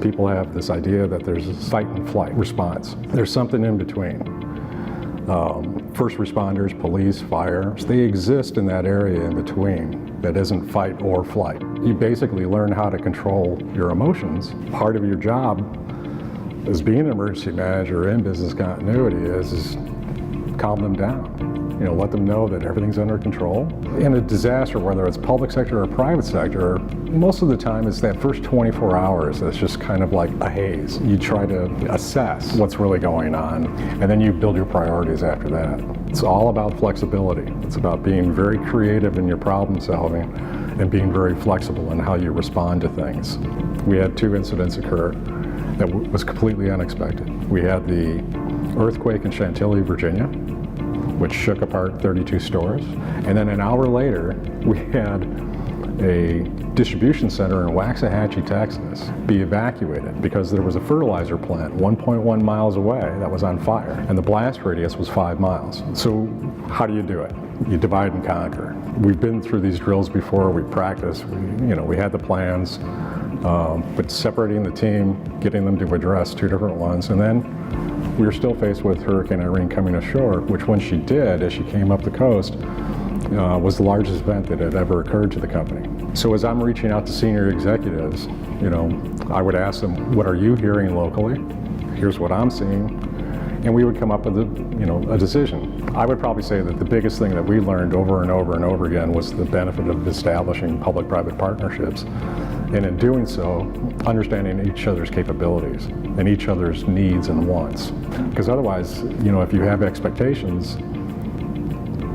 People have this idea that there's a fight and flight response. There's something in between. First responders, police, fire, they exist in that area in between that isn't fight or flight. You basically learn how to control your emotions. Part of your job as being an emergency manager in business continuity is calm them down. Let them know that everything's under control. In a disaster, whether it's public sector or private sector, most of the time it's that first 24 hours that's just kind of like a haze. You try to assess what's really going on, and then you build your priorities after that. It's all about flexibility. It's about being very creative in your problem solving and being very flexible in how you respond to things. We had 2 incidents occur that was completely unexpected. We had the earthquake in Chantilly, Virginia, which shook apart 32 stores. And then an hour later, we had a distribution center in Waxahachie, Texas, be evacuated because there was a fertilizer plant 1.1 miles away that was on fire, and the blast radius was 5 miles. So how do you do it? You divide and conquer. We've been through these drills before, we practiced, we had the plans, but separating the team, getting them to address 2 different ones, and then we were still faced with Hurricane Irene coming ashore, which when she did, as she came up the coast, was the largest event that had ever occurred to the company. So as I'm reaching out to senior executives, I would ask them, what are you hearing locally? Here's what I'm seeing. And we would come up with a decision. I would probably say that the biggest thing that we learned over and over and over again was the benefit of establishing public-private partnerships. And in doing so, understanding each other's capabilities and each other's needs and wants. Because otherwise, if you have expectations,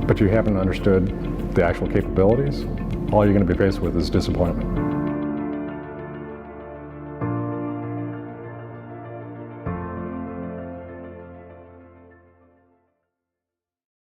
but you haven't understood the actual capabilities, all you're going to be faced with is disappointment.